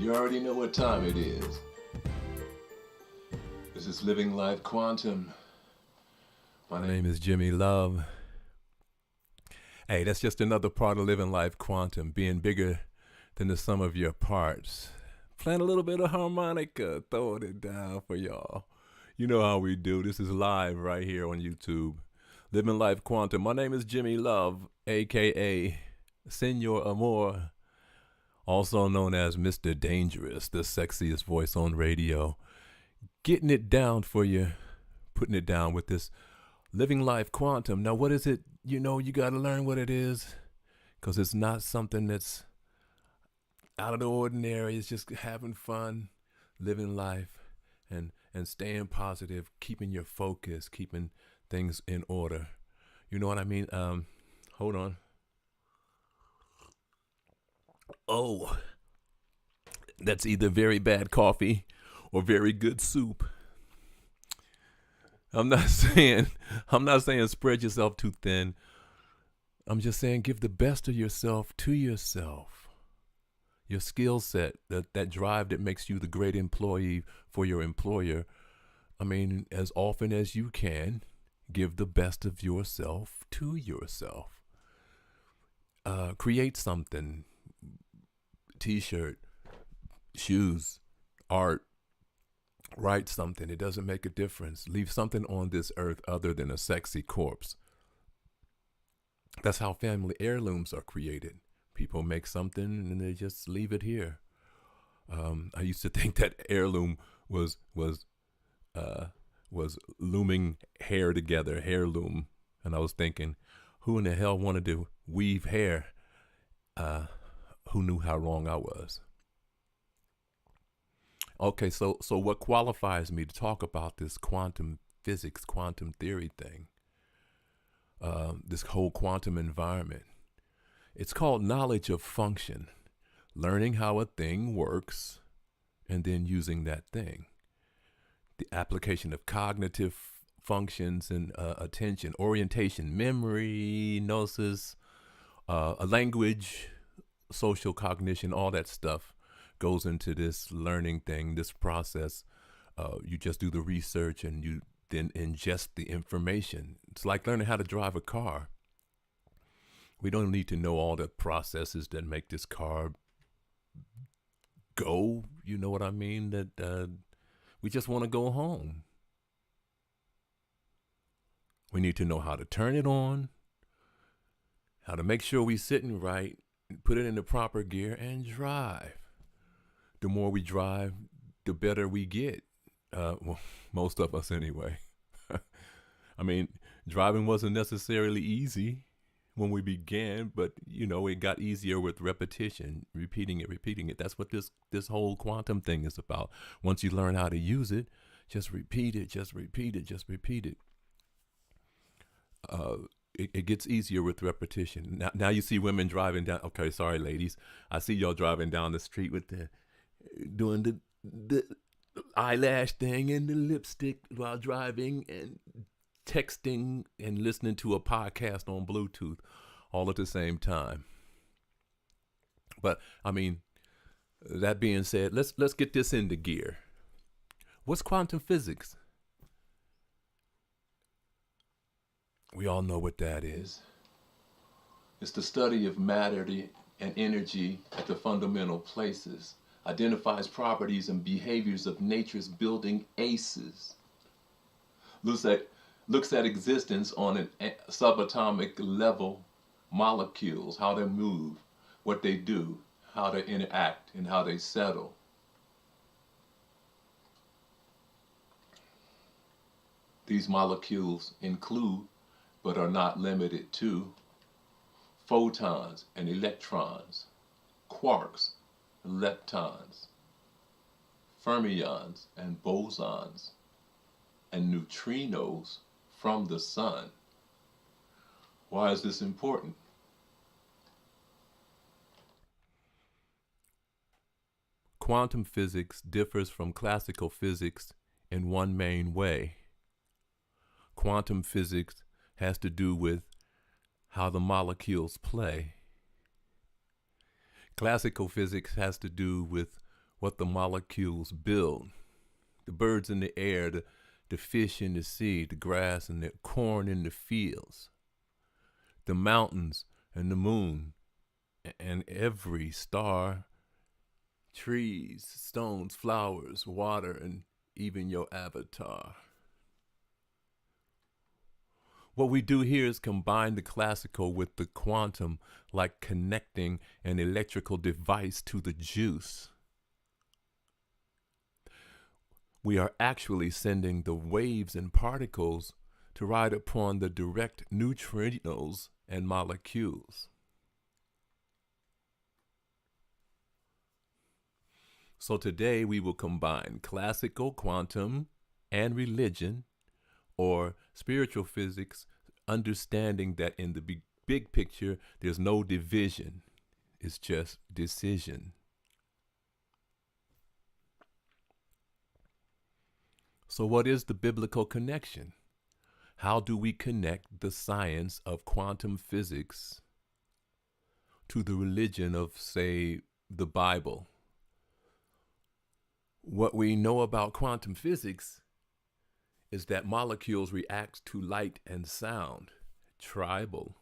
You already know what time it is. This is Living Life Quantum. My name is Jimmy Love. Hey, that's just another part of Living Life Quantum, being bigger than the sum of your parts. Playing a little bit of harmonica, throwing it down for y'all. You know how we do. This is live right here on YouTube. Living Life Quantum. My name is Jimmy Love, a.k.a. Senor Amor, also known as Mr. Dangerous, the sexiest voice on radio. Getting it down for you, putting it down with this Living Life Quantum. Now, what is it? You know, you got to learn what it is, because it's not something that's out of the ordinary. It's just having fun, living life, and staying positive, keeping your focus, keeping things in order. You know what I mean? Hold on. Oh, that's either very bad coffee or very good soup. I'm not saying spread yourself too thin. I'm just saying give the best of yourself to yourself. Your skill set, that drive that makes you the great employee for your employer. I mean, as often as you can, give the best of yourself to yourself. Create something. T-shirt, shoes, art. Write something. It doesn't make a difference. Leave something on this earth other than a sexy corpse. That's how family heirlooms are created. People make something and they just leave it here. I used to think that heirloom was looming hair together, heirloom, and I was thinking, who in the hell wanted to weave hair? Who knew how wrong I was? Okay, so what qualifies me to talk about this quantum physics, quantum theory thing, this whole quantum environment? It's called knowledge of function, learning how a thing works, and then using that thing. The application of cognitive functions and attention, orientation, memory, gnosis, a language, social cognition, all that stuff goes into this learning thing, this process. You just do the research and you then ingest the information. It's like learning how to drive a car. We don't need to know all the processes that make this car go. You know what I mean? That we just want to go home. We need to know how to turn it on, how to make sure we're sitting right, put it in the proper gear, and drive. The more we drive, the better we get. Well, most of us anyway. I mean, driving wasn't necessarily easy when we began, but you know, it got easier with repetition, repeating it. That's what this whole quantum thing is about. Once you learn how to use it, just repeat it. It gets easier with repetition. Now you see women driving down. Okay, sorry, ladies. I see y'all driving down the street with doing the eyelash thing and the lipstick while driving and texting and listening to a podcast on Bluetooth all at the same time. But I mean, that being said, let's get this into gear. What's quantum physics? We all know what that is. It's the study of matter and energy at the fundamental places. Identifies properties and behaviors of nature's building aces. Looks at existence on a subatomic level, molecules, how they move, what they do, how they interact, and how they settle. These molecules include, but are not limited to, photons and electrons, quarks, leptons, fermions and bosons, and neutrinos from the sun. Why is this important? Quantum physics differs from classical physics in one main way. Quantum physics has to do with how the molecules play. Classical physics has to do with what the molecules build. The birds in the air, the fish in the sea, the grass and the corn in the fields, the mountains and the moon, and every star, trees, stones, flowers, water, and even your avatar. What we do here is combine the classical with the quantum, like connecting an electrical device to the juice. We are actually sending the waves and particles to ride upon the direct neutrinos and molecules. So today we will combine classical, quantum, and religion, or spiritual physics, understanding that in the big picture, there's no division. It's just decision. So what is the biblical connection? How do we connect the science of quantum physics to the religion of, say, the Bible? What we know about quantum physics is that molecules react to light and sound. Tribal.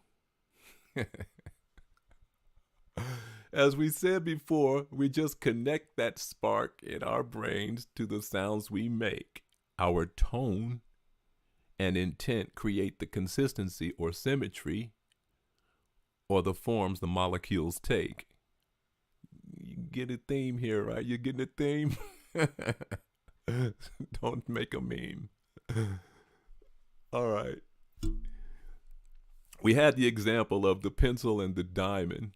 As we said before, we just connect that spark in our brains to the sounds we make. Our tone and intent create the consistency or symmetry or the forms the molecules take. You get a theme here, right? You're getting a theme? Don't make a meme. All right. We had the example of the pencil and the diamond.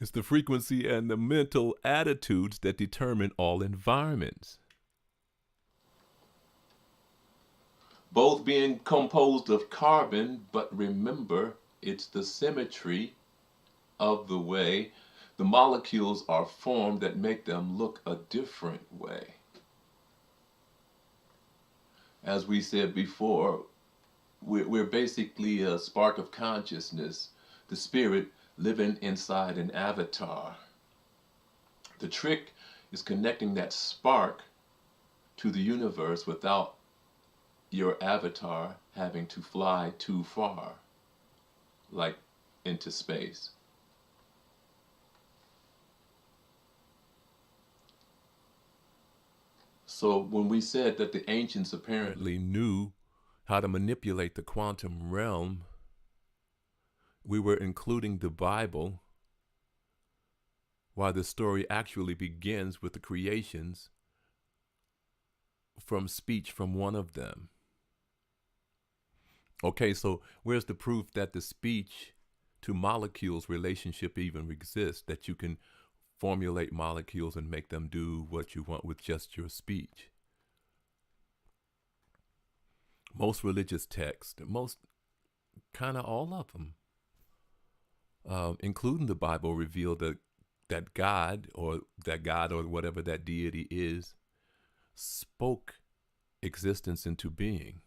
It's the frequency and the mental attitudes that determine all environments. Both being composed of carbon, but remember, it's the symmetry of the way the molecules are formed that make them look a different way. As we said before, we're basically a spark of consciousness, the spirit living inside an avatar. The trick is connecting that spark to the universe without your avatar having to fly too far, like into space. So when we said that the ancients apparently Knew how to manipulate the quantum realm, we were including the Bible, while the story actually begins with the creations from speech from one of them. Okay, so where's the proof that the speech to molecules relationship even exists, that you can formulate molecules and make them do what you want with just your speech? Most religious texts, kind of all of them, including the Bible, reveal that God or whatever that deity is, spoke existence into being.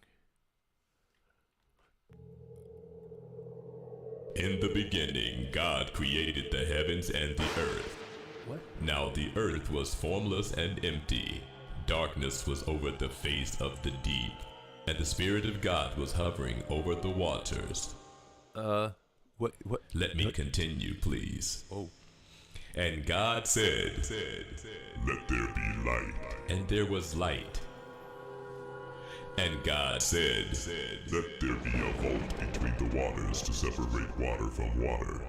In the beginning, God created the heavens and the earth. What? Now the earth was formless and empty. Darkness was over the face of the deep, and the Spirit of God was hovering over the waters. What? Let me continue, please. Oh. And God said, Let there be light. and there was light. And God said, Let there be a vault between the waters to separate water from water.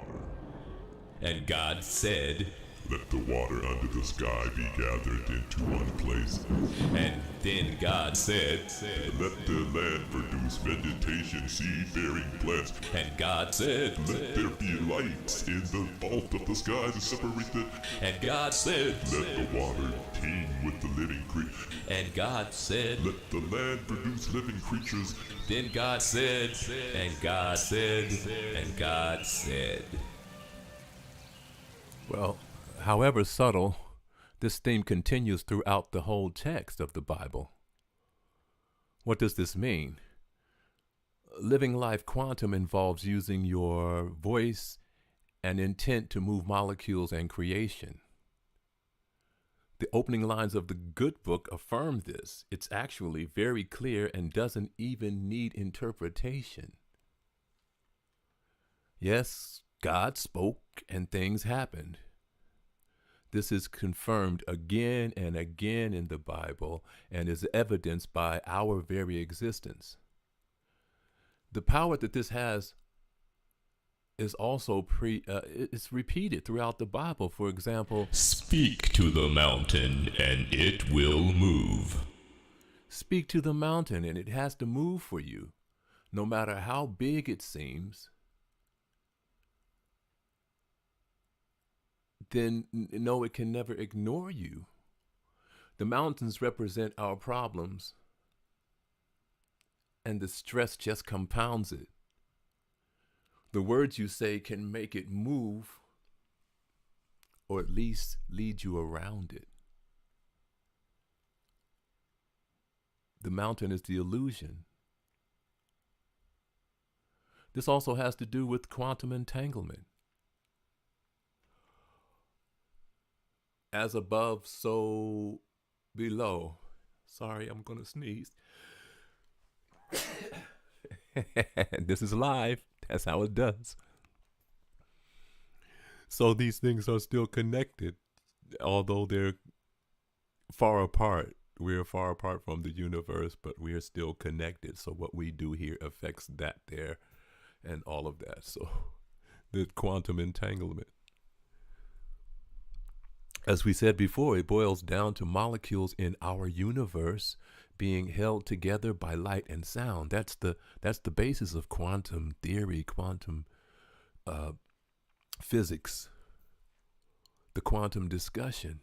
and God said, Let the water under the sky be gathered into one place. and then God said, Let the land produce vegetation, seed-bearing plants. and God said, Let there be lights in the vault of the sky to separate the... and God said, Let the water teem with the living creatures. and God said, Let the land produce living creatures. then God said, and God said, and God said. Well, however subtle, this theme continues throughout the whole text of the Bible. What does this mean? Living life quantum involves using your voice and intent to move molecules and creation. The opening lines of the good book affirm this. It's actually very clear and doesn't even need interpretation. Yes, God spoke and things happened. This is confirmed again and again in the Bible and is evidenced by our very existence. The power that this has is also it's repeated throughout the Bible. For example, Speak to the mountain and it will move. speak to the mountain and it has to move for you, no matter how big it seems. Then no, it can never ignore you. The mountains represent our problems, and the stress just compounds it. The words you say can make it move, or at least lead you around it. The mountain is the illusion. This also has to do with quantum entanglement. As above, so below. Sorry, I'm going to sneeze. This is live. That's how it does. So these things are still connected, although they're far apart. We're far apart from the universe, but we are still connected. So what we do here affects that there and all of that. So the quantum entanglement. As we said before, it boils down to molecules in our universe being held together by light and sound. That's the basis of quantum theory, quantum physics, the quantum discussion.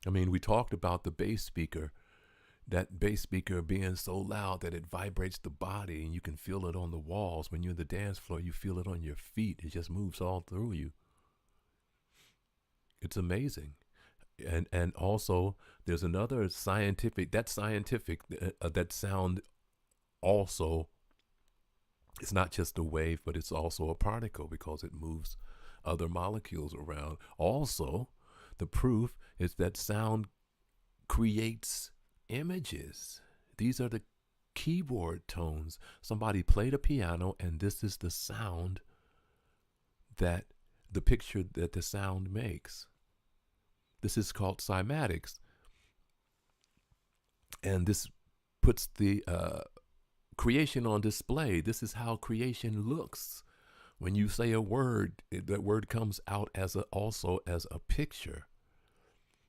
I mean, we talked about the bass speaker, that bass speaker being so loud that it vibrates the body and you can feel it on the walls. When you're in the dance floor, you feel it on your feet. It just moves all through you. It's amazing. And also there's another scientific, that sound also, it's not just a wave, but it's also a particle because it moves other molecules around. Also, the proof is that sound creates images. These are the keyboard tones. Somebody played a piano and this is the sound that the picture that the sound makes. This is called cymatics. And this puts the creation on display. This is how creation looks. When you say a word, that word comes out also as a picture.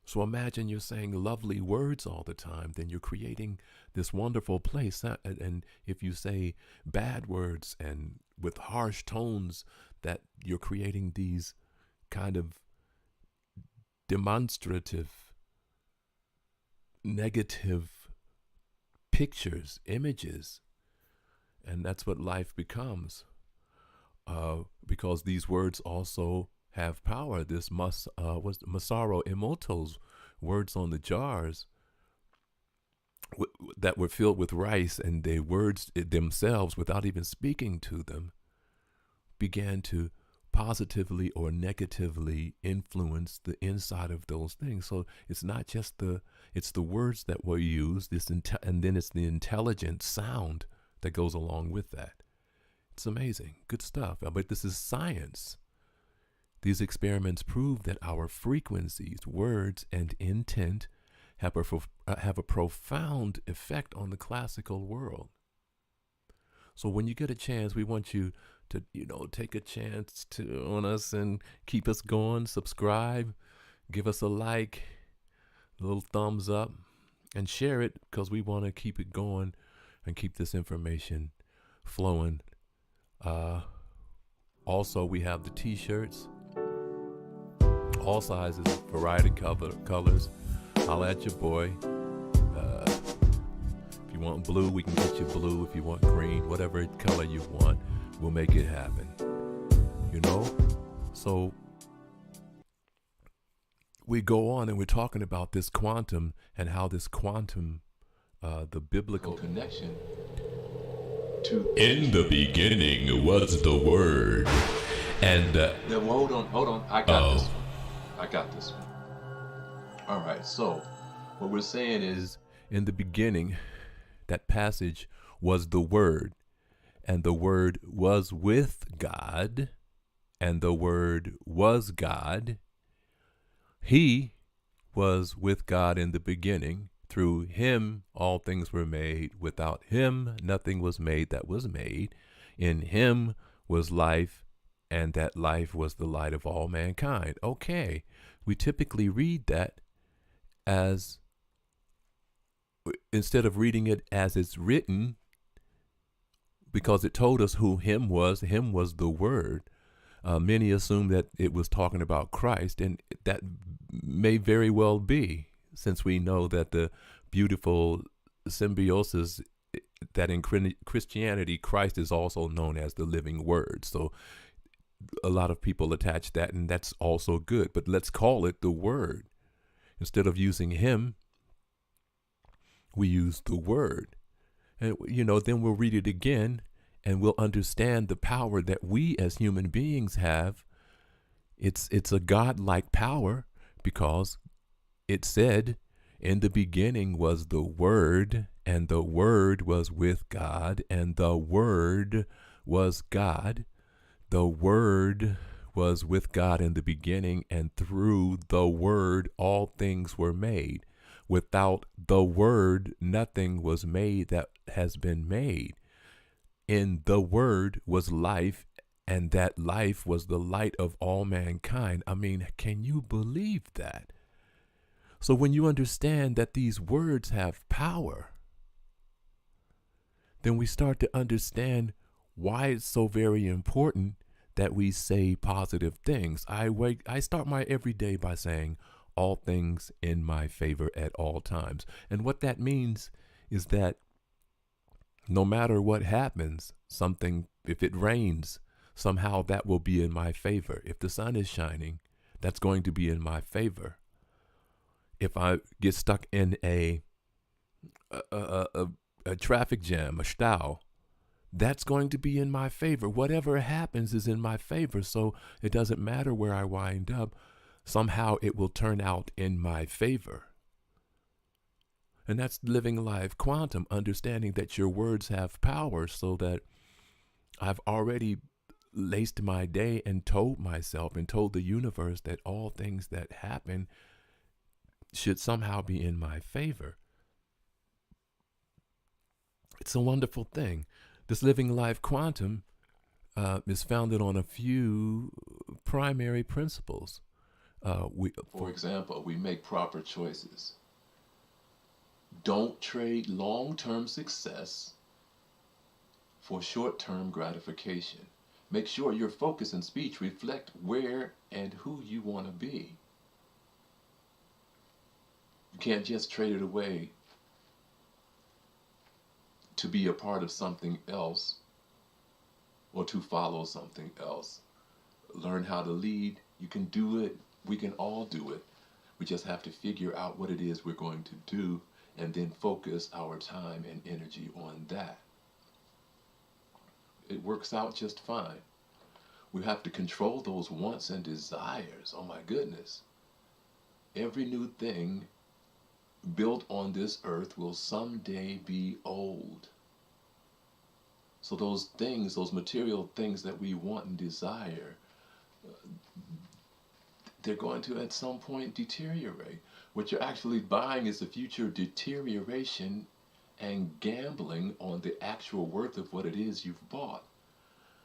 So imagine you're saying lovely words all the time, then you're creating this wonderful place. And if you say bad words and with harsh tones, that you're creating these kind of demonstrative, negative pictures, images. And that's what life becomes. Because these words also have power. This was Masaru Emoto's words on the jars that were filled with rice, and the words themselves, without even speaking to them, began to positively or negatively influence the inside of those things. So it's not just it's the words that were used, and then it's the intelligent sound that goes along with that. It's amazing, good stuff. But this is science. These experiments prove that our frequencies, words, and intent have a profound effect on the classical world. So when you get a chance, we want you to, take a chance on us and keep us going. Subscribe, give us a like, a little thumbs up, and share it because we want to keep it going and keep this information flowing. Also, we have the t-shirts. All sizes, variety colors. Holla at your boy. If you want blue, we can get you blue. If you want green, whatever color you want, we'll make it happen. So we go on and we're talking about this quantum and how this quantum, the biblical connection to. In the beginning was the Word, And Then hold on. I got this oh, one. I got this one. All right. So what we're saying is, in the beginning, that passage was the Word, and the Word was with God, and the Word was God. He was with God in the beginning. Through him all things were made. Without him nothing was made that was made. In him was life, and that life was the light of all mankind. Okay, we typically read that as, instead of reading it as it's written, because it told us who him was the Word. Many assume that it was talking about Christ, and that may very well be, since we know that the beautiful symbiosis that in Christianity, Christ is also known as the living Word. So a lot of people attach that, and that's also good. But let's call it the Word. Instead of using him, we use the Word. And, then we'll read it again, and we'll understand the power that we as human beings have. It's a God-like power, because it said, in the beginning was the Word, and the Word was with God, and the Word was God. The Word was with God in the beginning, and through the Word all things were made. Without the Word, nothing was made that has been made. In the Word was life, and that life was the light of all mankind. I mean, can you believe that? So when you understand that these words have power, then we start to understand why it's so very important that we say positive things. I start my every day by saying all things in my favor at all times. And what that means is that no matter what happens, if it rains, somehow that will be in my favor. If the sun is shining, that's going to be in my favor. If I get stuck in a traffic jam, a stau, that's going to be in my favor. Whatever happens is in my favor. So it doesn't matter where I wind up. Somehow it will turn out in my favor. And that's living life quantum, understanding that your words have power, so that I've already laced my day and told myself and told the universe that all things that happen should somehow be in my favor. It's a wonderful thing. This living life quantum is founded on a few primary principles. for example, we make proper choices. Don't trade long-term success for short-term gratification. Make sure your focus and speech reflect where and who you want to be. You can't just trade it away to be a part of something else or to follow something else. Learn how to lead. You can do it. We can all do it. We just have to figure out what it is we're going to do and then focus our time and energy on that. It works out just fine. We have to control those wants and desires. Oh my goodness. Every new thing built on this earth will someday be old. So those things, those material things that we want and desire, they're going to at some point deteriorate. What you're actually buying is the future deterioration and gambling on the actual worth of what it is you've bought.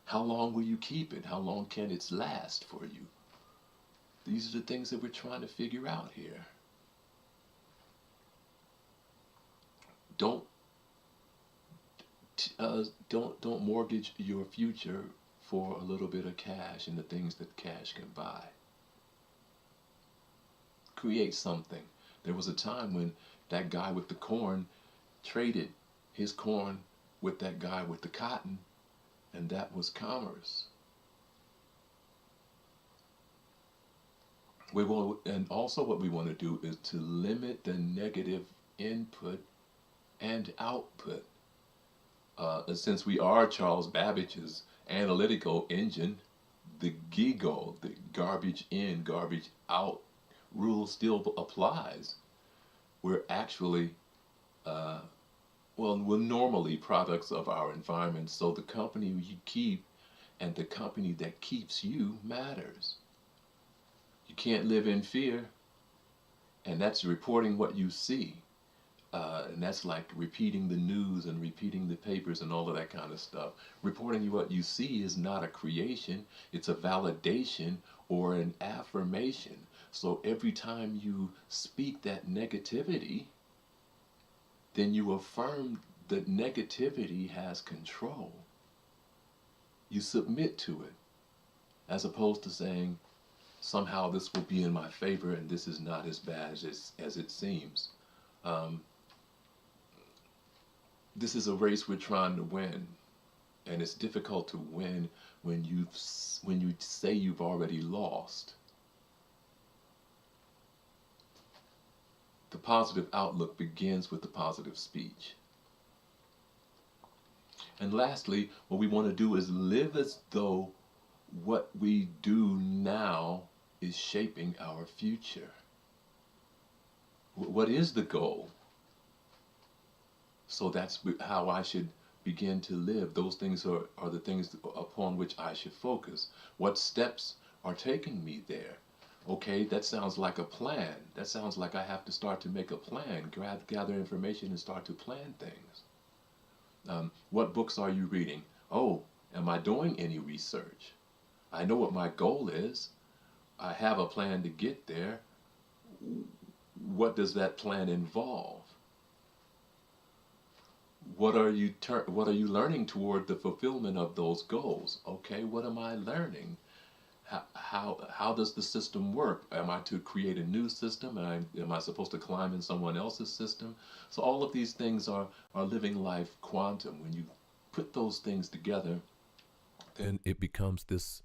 How long will you keep it? How long can it last for you? These are the things that we're trying to figure out here. Don't mortgage your future for a little bit of cash and the things that cash can buy. Create something. There was a time when that guy with the corn traded his corn with that guy with the cotton, and that was commerce. And also what we want to do is to limit the negative input and output. Since we are Charles Babbage's analytical engine, the GIGO, the garbage in, garbage out rule still applies. We're actually, we're normally products of our environment, so the company you keep and the company that keeps you matters. You can't live in fear, and that's reporting what you see. And that's like repeating the news and repeating the papers and all of that kind of stuff. Reporting what you see is not a creation, it's a validation or an affirmation. So every time you speak that negativity, then you affirm that negativity has control. You submit to it, as opposed to saying, somehow this will be in my favor and this is not as bad as it seems. This is a race we're trying to win, and it's difficult to win when you say you've already lost. The positive outlook begins with the positive speech. And lastly, what we want to do is live as though what we do now is shaping our future. What is the goal? So that's how I should begin to live. Those things are the things upon which I should focus. What steps are taking me there? Okay, that sounds like a plan. That sounds like I have to start to make a plan, gather information and start to plan things. What books are you reading? Oh, am I doing any research? I know what my goal is. I have a plan to get there. What does that plan involve? What are you learning toward the fulfillment of those goals? Okay, what am I learning? How does the system work? Am I to create a new system? Am I supposed to climb in someone else's system? So all of these things are living life quantum. When you put those things together, then it becomes this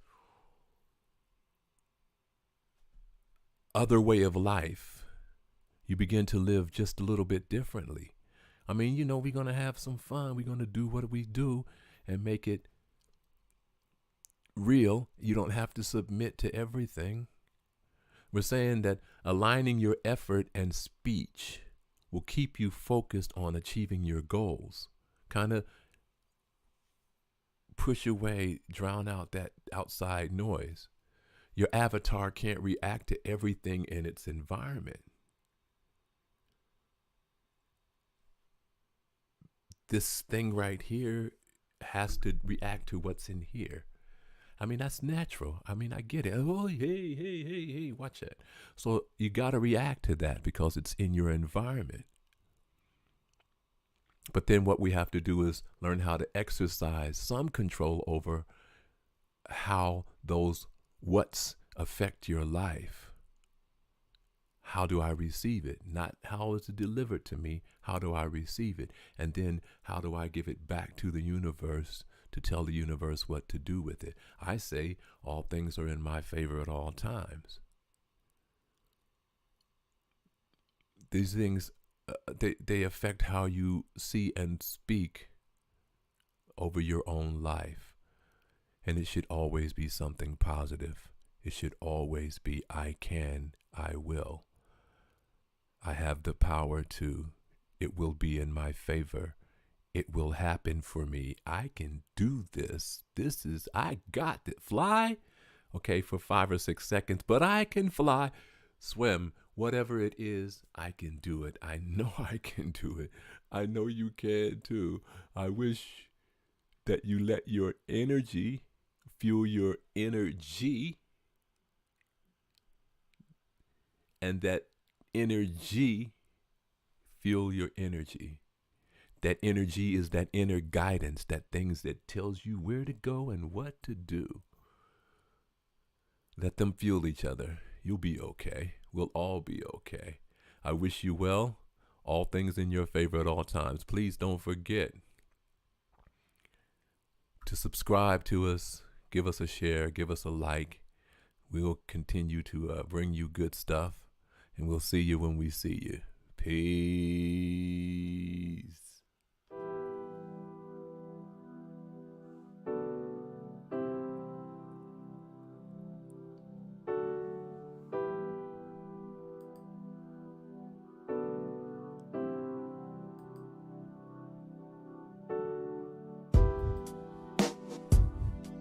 other way of life. You begin to live just a little bit differently. I mean, we're going to have some fun. We're going to do what we do and make it real. You don't have to submit to everything. We're saying that aligning your effort and speech will keep you focused on achieving your goals. Kind of push away, drown out that outside noise. Your avatar can't react to everything in its environment. This thing right here has to react to what's in here. I mean, that's natural. I mean, I get it. Oh, hey, watch it. So you got to react to that because it's in your environment. But then what we have to do is learn how to exercise some control over how those what's affect your life. How do I receive it? Not how is it delivered to me? How do I receive it? And then how do I give it back to the universe to tell the universe what to do with it? I say all things are in my favor at all times. These things, they affect how you see and speak over your own life. And it should always be something positive. It should always be, I can, I will. I have the power to. It will be in my favor. It will happen for me. I can do this. I got it. Fly? Okay, for 5 or 6 seconds, but I can fly. Swim, whatever it is, I can do it. I know I can do it. I know you can too. I wish that you let your energy fuel your energy, and that energy fuel your energy. That energy is that inner guidance, that things that tells you where to go and what to do. Let them fuel each other. You'll be okay. We'll all be okay. I wish you well. All things in your favor at all times. Please don't forget to subscribe to us. Give us a share. Give us a like. We'll continue to bring you good stuff. And we'll see you when we see you. Peace.